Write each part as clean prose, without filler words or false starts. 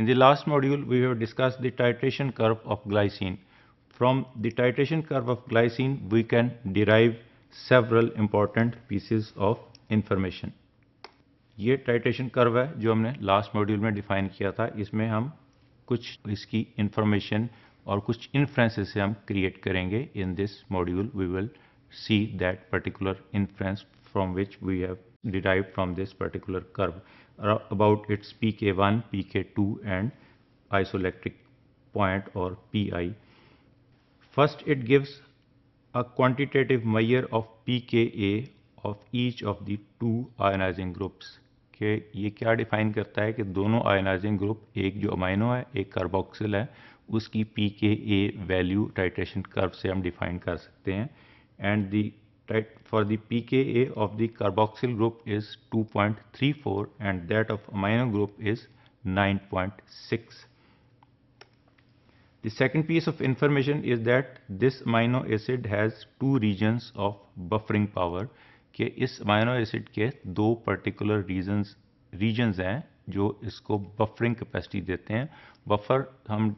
In the last module, we have discussed the titration curve of glycine. From the titration curve of glycine, we can derive several important pieces of information. ये titration curve है जो हमने last module में define किया था. इसमें हम कुछ इसकी इंफॉर्मेशन और कुछ इन्फ्रेंसेस से हम क्रिएट करेंगे. In this module we will see that particular inference from which we have derived from this particular curve about its pK1, pK2 and isoelectric point or PI. First, it gives a quantitative measure of pKa of each of the two ionizing groups. कि ये क्या define करता है कि दोनों ionising group, एक जो amino है एक कार्बोक्सिल है, उसकी pKa वैल्यू टाइट्रेशन कर्व से हम डिफाइन कर सकते हैं. And the for the pKa of the carboxyl group is 2.34 and that of amino group is 9.6. The second piece of information is that this amino acid has two regions of buffering power. कि इस amino acid के दो particular regions हैं जो इसको buffering capacity देते हैं. Buffer हम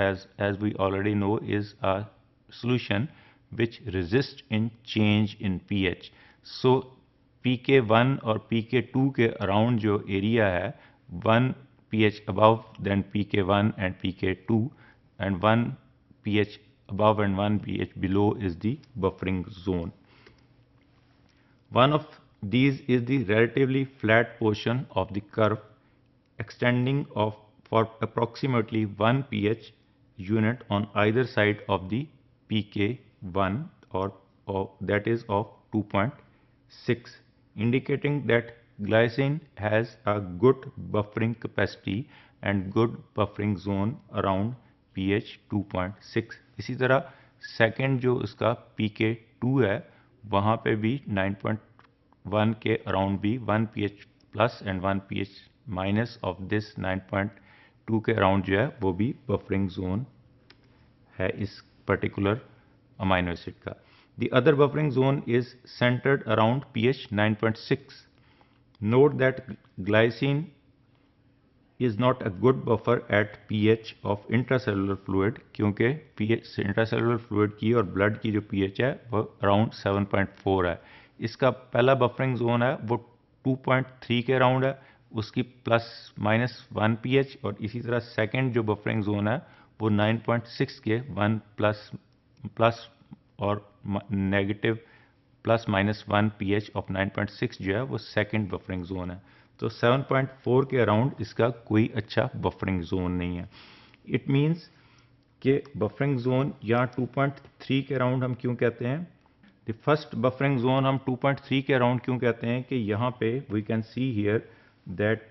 as we already know is a solution which resist in change in pH. So pK1 और pK2 के अराउंड जो एरिया है, 1 pH above than pK1 and pK2 and 1 pH above and 1 pH below is the buffering zone. One of these is the relatively flat portion of the curve extending for approximately 1 pH unit on either side of the pK1 or that is of 2.6, indicating that glycine has a good buffering capacity and good buffering zone around pH 2.6. इसी तरह second जो उसका pK2 है वहाँ पे भी 9.1 के around भी 1 pH plus and 1 pH minus of this 9.2 के अराउंड जो है वो भी बफरिंग जोन है इस पर्टिकुलर अमाइनो एसिड का. The other buffering zone is centred around pH 9.6. Note that glycine is not a good buffer at pH of intracellular fluid क्योंकि pH intracellular fluid की और ब्लड की जो pH है वो अराउंड 7.4 है. इसका पहला बफरिंग जोन है वो 2.3 के अराउंड है, उसकी प्लस माइनस 1 pH, और इसी तरह सेकंड जो बफरिंग जोन है वो 9.6 के 1 प्लस और negative plus minus 1 pH of 9.6 जो है वो सेकंड बफरिंग जोन है. तो 7.4 के अराउंड इसका कोई अच्छा बफरिंग जोन नहीं है. इट मीन्स कि बफरिंग जोन यहाँ 2.3 के अराउंड हम क्यों कहते हैं. द फर्स्ट बफरिंग जोन हम 2.3 के अराउंड क्यों कहते हैं कि यहाँ पे we can see here that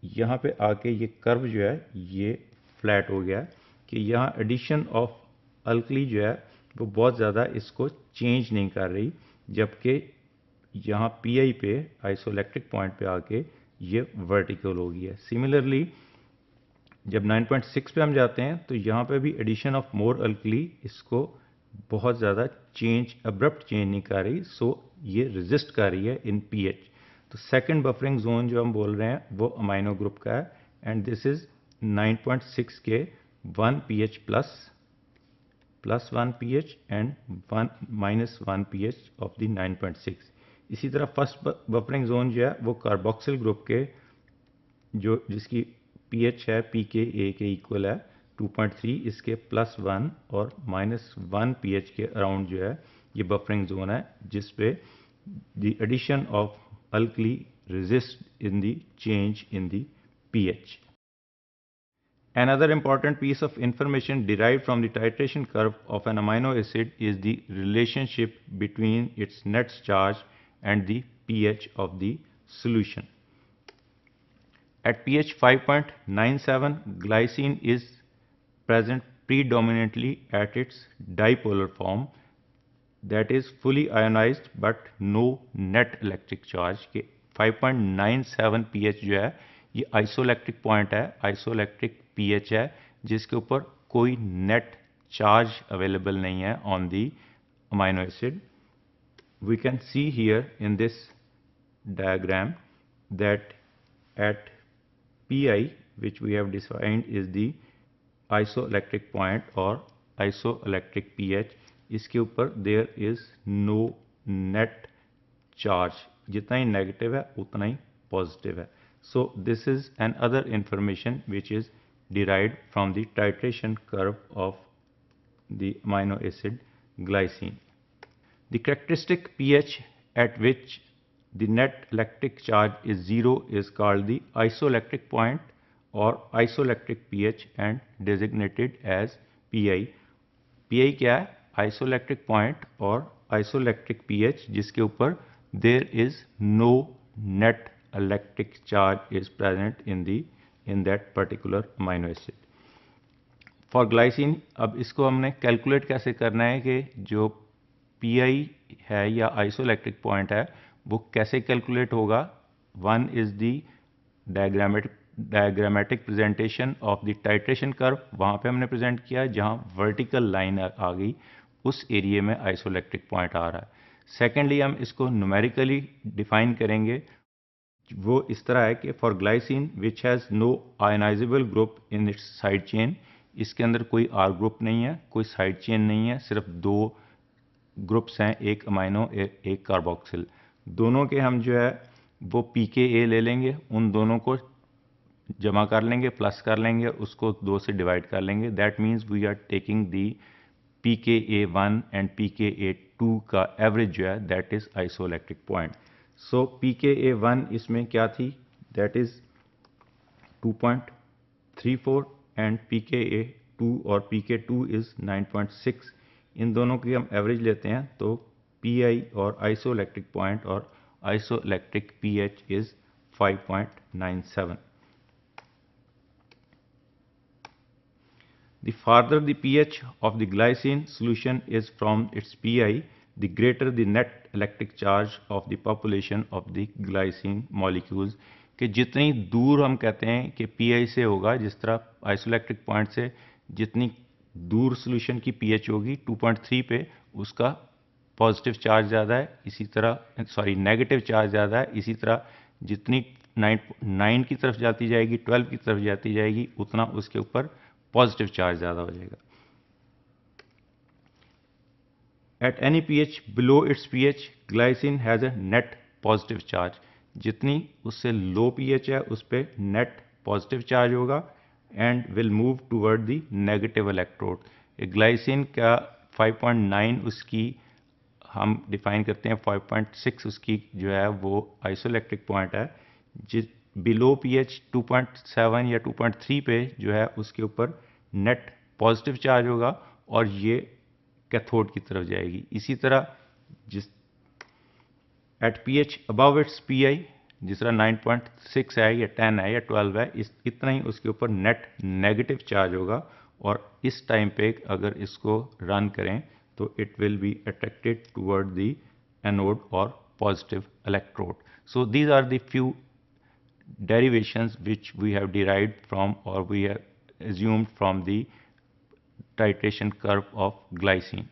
यहाँ पे आके ये कर्व जो है ये फ्लैट हो गया कि यहाँ एडिशन ऑफ अल्कली जो है वो बहुत ज़्यादा इसको चेंज नहीं कर रही, जबकि यहाँ पी पे आइसोइलेक्ट्रिक पॉइंट पे आके ये वर्टिकल हो गई है. सिमिलरली जब 9.6 पे हम जाते हैं तो यहाँ पे भी एडिशन ऑफ मोर अल्कली इसको बहुत ज़्यादा अब्रप्ट चेंज नहीं कर रही, सो ये रेजिस्ट कर रही है इन पीएच. तो सेकंड बफरिंग जोन जो हम बोल रहे हैं वो अमाइनो ग्रुप का है एंड दिस इज 9.6 के 1 pH plus 1 pH and minus 1 pH of the 9.6. इसी तरह फर्स्ट बफरिंग जोन जो है वो कार्बोक्सिल ग्रुप के जिसकी pH है pKa के इक्वल है 2.3, इसके प्लस 1 और माइनस 1 pH के अराउंड जो है ये बफरिंग जोन है जिस पे the addition of alkali resist in the change in the pH. Another important piece of information derived from the titration curve of an amino acid is the relationship between its net charge and the pH of the solution. At pH 5.97, glycine is present predominantly at its dipolar form, that is fully ionized but no net electric charge. के 5.97 pH जो है ये isoelectric point है, isoelectric pH है जिसके ऊपर कोई net charge available नहीं है on the amino acid. We can see here in this diagram that at pi which we have defined is the isoelectric point or isoelectric pH. इसके ऊपर there is no net charge, जितना ही negative है उतना ही positive है. So this is another information which is derived from the titration curve of the amino acid glycine. The characteristic pH at which the net electric charge is zero is called the isoelectric point or isoelectric pH and designated as PI. PI क्या है? Isoelectric point और isoelectric pH जिसके ऊपर there is no net electric charge is present in that particular amino acid. For glycine, अब इसको हमने calculate कैसे करना है कि जो PI है या आइसोइलेक्ट्रिक पॉइंट है वो कैसे कैलकुलेट होगा. One is the diagrammatic presentation of the titration curve, वहाँ पे हमने प्रेजेंट किया जहाँ वर्टिकल लाइन आ गई, उस एरिया में आइसोइलेक्ट्रिक पॉइंट आ रहा है. सेकेंडली हम इसको न्यूमेरिकली डिफाइन करेंगे. वो इस तरह है कि for glycine which has no ionisable group in its side chain, इसके अंदर कोई आर ग्रुप नहीं है, कोई साइड चेन नहीं है, सिर्फ दो ग्रुप्स हैं, एक अमाइनो एक कार्बोक्सिल. दोनों के हम जो है वो pKa ले लेंगे, उन दोनों को जमा कर लेंगे, प्लस कर लेंगे, उसको 2 से डिवाइड कर लेंगे. That means we are taking the pKa1 and pKa2 का एवरेज जो है that is isoelectric point. So pKa1 इसमें क्या थी, दैट इज 2.34 एंड pKa2 और pK2 इज 9.6. इन दोनों की हम एवरेज लेते हैं तो PI और आइसोइलेक्ट्रिक पॉइंट और isoelectric pH is 5.97. The farther the pH of the glycine solution is from its PI, the greater the net electric charge of the population of the glycine molecules. कि जितनी दूर हम कहते हैं कि PI से होगा, जिस तरह आइसोइलेक्ट्रिक पॉइंट से जितनी दूर सोल्यूशन की pH होगी 2.3 पे, उसका पॉजिटिव चार्ज ज़्यादा है, इसी तरह नेगेटिव चार्ज ज़्यादा है. इसी तरह जितनी 9 की तरफ जाती जाएगी, 12 की तरफ जाती जाएगी, उतना उसके ऊपर पॉजिटिव चार्ज ज़्यादा हो जाएगा. At any pH below it's pH glycine has a net positive charge. जितनी उससे लो pH है उस पर नेट पॉजिटिव चार्ज होगा and will move toward the negative electrode. Glycine का 5.9 उसकी हम डिफाइन करते हैं, 5.6 उसकी जो है वो आइसोइलेक्ट्रिक पॉइंट है. जिस बिलो pH 2.7 या 2.3 पे जो है उसके ऊपर नेट पॉजिटिव चार्ज होगा और ये कैथोड की तरफ जाएगी. इसी तरह जिस at pH above its PI, जिस तरह 9.6 है या 10 है या 12 है, इतना ही उसके ऊपर नेट नेगेटिव चार्ज होगा. और इस टाइम पे अगर इसको रन करें तो it will be attracted toward the anode और positive electrode. So these are the few derivations which we have derived from or we have assumed from the titration curve of glycine.